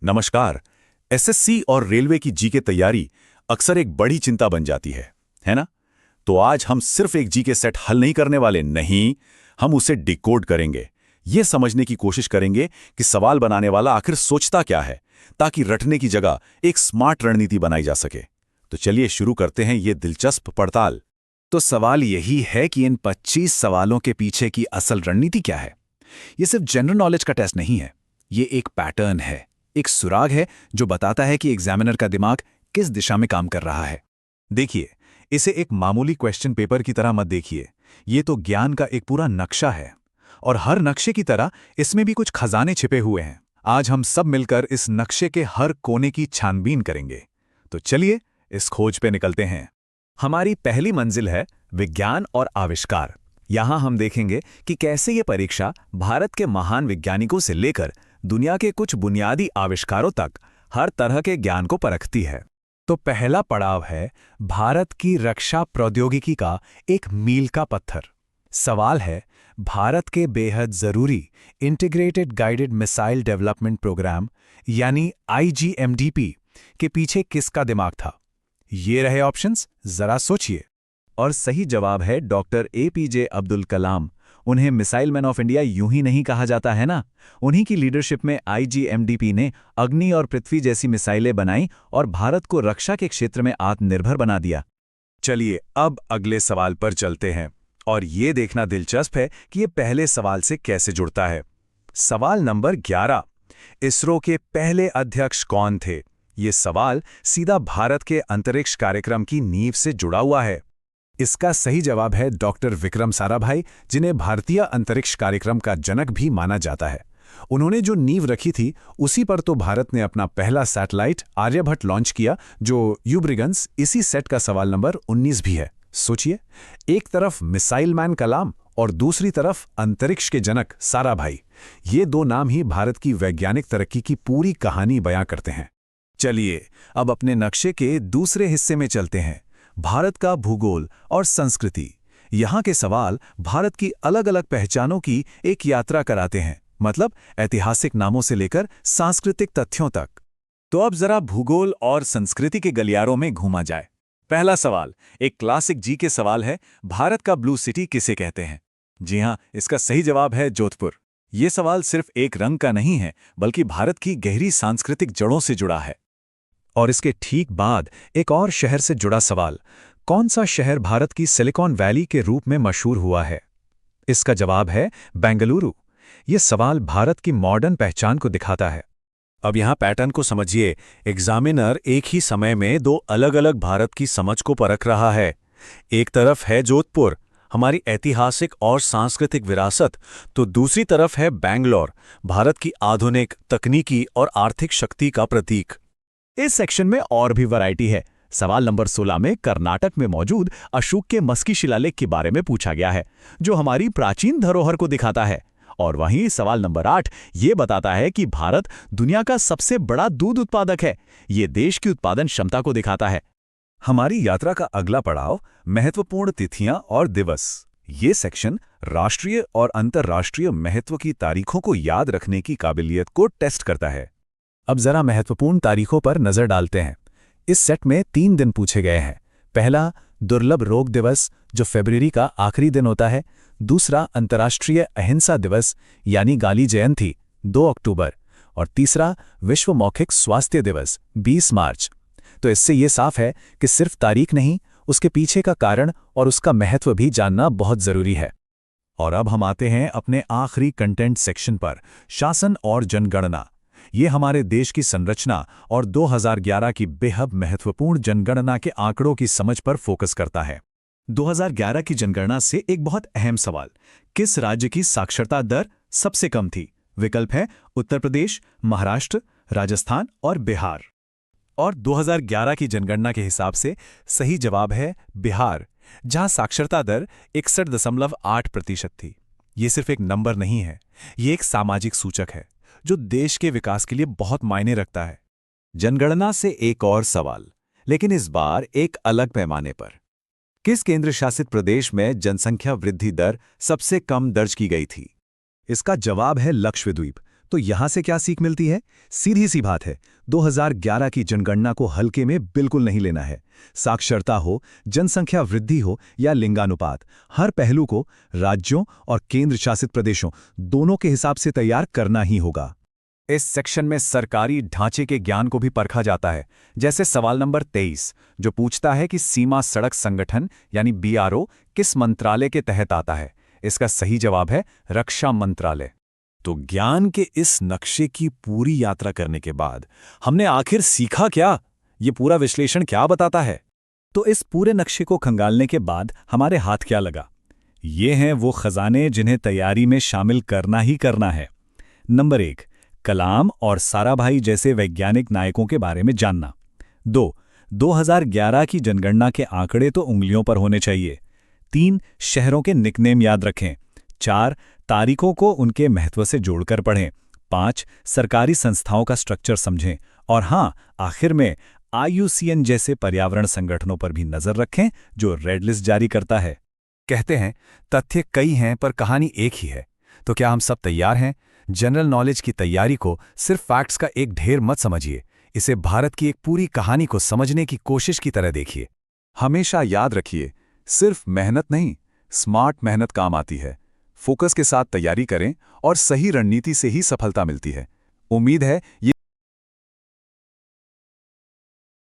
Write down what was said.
नमस्कार। एसएससी और रेलवे की जीके तैयारी अक्सर एक बड़ी चिंता बन जाती है ना? तो आज हम सिर्फ एक जीके सेट हल नहीं करने वाले, नहीं, हम उसे डिकोड करेंगे। ये समझने की कोशिश करेंगे कि सवाल बनाने वाला आखिर सोचता क्या है, ताकि रटने की जगह एक स्मार्ट रणनीति बनाई जा सके। तो चलिए शुरू करते हैं ये दिलचस्प पड़ताल। तो सवाल यही है कि इन 25 सवालों के पीछे की असल रणनीति क्या है। ये सिर्फ जनरल नॉलेज का टेस्ट नहीं है, ये एक पैटर्न है, एक सुराग है जो बताता है कि एग्जामिनर का दिमाग किस दिशा में काम कर रहा है। देखिए, इसे एक मामूली क्वेश्चन पेपर की तरह मत देखिए, ये तो ज्ञान का एक पूरा नक्शा है। और हर नक्शे की तरह इसमें भी कुछ खजाने छिपे हुए हैं। आज हम सब मिलकर इस नक्शे के हर कोने की छानबीन करेंगे। तो चलिए इस खोज पे निकलते हैं। हमारी पहली मंजिल है विज्ञान और आविष्कार। यहां हम देखेंगे कि कैसे ये परीक्षा भारत के महान वैज्ञानिकों से लेकर दुनिया के कुछ बुनियादी आविष्कारों तक हर तरह के ज्ञान को परखती है। तो पहला पड़ाव है भारत की रक्षा प्रौद्योगिकी का एक मील का पत्थर। सवाल है, भारत के बेहद जरूरी integrated guided missile development programme यानी IGMDP के पीछे किसका दिमाग था? ये रहे ऑप्शंस, जरा सोचिए। और सही जवाब है डॉक्टर APJ अब्दुल कलाम। उन्हें मिसाइल मैन ऑफ इंडिया यूं ही नहीं कहा जाता है ना। उन्हीं की लीडरशिप में IGMDP ने अग्नि और पृथ्वी जैसी मिसाइलें बनाई और भारत को रक्षा के क्षेत्र में आत्मनिर्भर बना दिया। चलिए अब अगले सवाल पर चलते हैं और ये देखना दिलचस्प है कि ये पहले सवाल से कैसे जुड़ता है। सवाल नंबर 11, इसरो के पहले अध्यक्ष कौन थे? ये सवाल सीधा भारत के अंतरिक्ष कार्यक्रम की नींव से जुड़ा हुआ है। इसका सही जवाब है डॉक्टर विक्रम साराभाई, जिन्हें भारतीय अंतरिक्ष कार्यक्रम का जनक भी माना जाता है। उन्होंने जो नींव रखी थी उसी पर तो भारत ने अपना पहला सैटेलाइट आर्यभट्ट लॉन्च किया, जो यूब्रिगन्स। इसी सेट का सवाल नंबर 19 भी है। सोचिए, एक तरफ मिसाइल मैन कलाम और दूसरी तरफ अंतरिक्ष के जनक साराभाई। ये दो नाम ही भारत की वैज्ञानिक तरक्की की पूरी कहानी बयां करते हैं। चलिए अब अपने नक्शे के दूसरे हिस्से में चलते हैं, भारत का भूगोल और संस्कृति। यहाँ के सवाल भारत की अलग अलग पहचानों की एक यात्रा कराते हैं, मतलब ऐतिहासिक नामों से लेकर सांस्कृतिक तथ्यों तक। तो अब जरा भूगोल और संस्कृति के गलियारों में घूमा जाए। पहला सवाल एक क्लासिक जी के सवाल है, भारत का ब्लू सिटी किसे कहते हैं? जी हाँ, इसका सही जवाब है जोधपुर। ये सवाल सिर्फ एक रंग का नहीं है, बल्कि भारत की गहरी सांस्कृतिक जड़ों से जुड़ा है। और इसके ठीक बाद एक और शहर से जुड़ा सवाल, कौन सा शहर भारत की सिलिकॉन वैली के रूप में मशहूर हुआ है? इसका जवाब है बेंगलुरु। यह सवाल भारत की मॉडर्न पहचान को दिखाता है। अब यहां पैटर्न को समझिए। एग्जामिनर एक ही समय में दो अलग अलग भारत की समझ को परख रहा है। एक तरफ है जोधपुर, हमारी ऐतिहासिक और सांस्कृतिक विरासत, तो दूसरी तरफ है बैंगलोर, भारत की आधुनिक, तकनीकी और आर्थिक शक्ति का प्रतीक। इस सेक्शन में और भी वैरायटी है। सवाल नंबर 16 में कर्नाटक में मौजूद अशोक के मस्की शिलालेख के बारे में पूछा गया है, जो हमारी प्राचीन धरोहर को दिखाता है। और वहीं सवाल नंबर 8 ये बताता है कि भारत दुनिया का सबसे बड़ा दूध उत्पादक है। ये देश की उत्पादन क्षमता को दिखाता है। हमारी यात्रा का अगला पड़ाव महत्वपूर्ण तिथियां और दिवस। ये सेक्शन राष्ट्रीय और अंतर्राष्ट्रीय महत्व की तारीखों को याद रखने की काबिलियत को टेस्ट करता है। अब जरा महत्वपूर्ण तारीखों पर नजर डालते हैं। इस सेट में 3 दिन पूछे गए हैं। पहला, दुर्लभ रोग दिवस, जो फरवरी का आखिरी दिन होता है। दूसरा, अंतर्राष्ट्रीय अहिंसा दिवस यानी गांधी जयंती, 2 अक्टूबर। और तीसरा, विश्व मौखिक स्वास्थ्य दिवस, 20 मार्च। तो इससे ये साफ है कि सिर्फ तारीख नहीं, उसके पीछे का कारण और उसका महत्व भी जानना बहुत जरूरी है। और अब हम आते हैं अपने आखिरी कंटेंट सेक्शन पर, शासन और जनगणना। ये हमारे देश की संरचना और 2011 की बेहद महत्वपूर्ण जनगणना के आंकड़ों की समझ पर फोकस करता है। 2011 की जनगणना से एक बहुत अहम सवाल, किस राज्य की साक्षरता दर सबसे कम थी? विकल्प है उत्तर प्रदेश, महाराष्ट्र, राजस्थान और बिहार। और 2011 की जनगणना के हिसाब से सही जवाब है बिहार, जहां साक्षरता दर 61.8% थी। ये सिर्फ एक नंबर नहीं है, ये एक सामाजिक सूचक है जो देश के विकास के लिए बहुत मायने रखता है। जनगणना से एक और सवाल, लेकिन इस बार एक अलग पैमाने पर। किस केंद्र शासित प्रदेश में जनसंख्या वृद्धि दर सबसे कम दर्ज की गई थी? इसका जवाब है लक्षद्वीप। तो यहां से क्या सीख मिलती है? सीधी सी बात है, 2011 की जनगणना को हल्के में बिल्कुल नहीं लेना है। साक्षरता हो, जनसंख्या वृद्धि हो या लिंगानुपात, हर पहलू को राज्यों और केंद्र शासित प्रदेशों दोनों के हिसाब से तैयार करना ही होगा। इस सेक्शन में सरकारी ढांचे के ज्ञान को भी परखा जाता है, जैसे सवाल नंबर 23 जो पूछता है कि सीमा सड़क संगठन यानी BRO किस मंत्रालय के तहत आता है। इसका सही जवाब है रक्षा मंत्रालय। तो ज्ञान के इस नक्शे की पूरी यात्रा करने के बाद हमने आखिर सीखा क्या? ये पूरा विश्लेषण क्या बताता है? तो इस पूरे नक्शे को खंगालने के बाद हमारे हाथ क्या लगा? ये हैं वो खजाने जिन्हें तैयारी में शामिल करना ही करना है। नंबर 1, कलाम और साराभाई जैसे वैज्ञानिक नायकों के बारे में जानना। 2, 2011 की जनगणना के आंकड़े तो उंगलियों पर होने चाहिए। 3, शहरों के निकनेम याद रखें। 4, तारीखों को उनके महत्व से जोड़कर पढ़ें। 5, सरकारी संस्थाओं का स्ट्रक्चर समझें। और हाँ, आखिर में IUCN जैसे पर्यावरण संगठनों पर भी नजर रखें जो रेड लिस्ट जारी करता है। कहते हैं तथ्य कई हैं पर कहानी एक ही है। तो क्या हम सब तैयार हैं? जनरल नॉलेज की तैयारी को सिर्फ फैक्ट्स का एक ढेर मत समझिए, इसे भारत की एक पूरी कहानी को समझने की कोशिश की तरह देखिए। हमेशा याद रखिए, सिर्फ मेहनत नहीं, स्मार्ट मेहनत काम आती है। फोकस के साथ तैयारी करें और सही रणनीति से ही सफलता मिलती है। उम्मीद है ये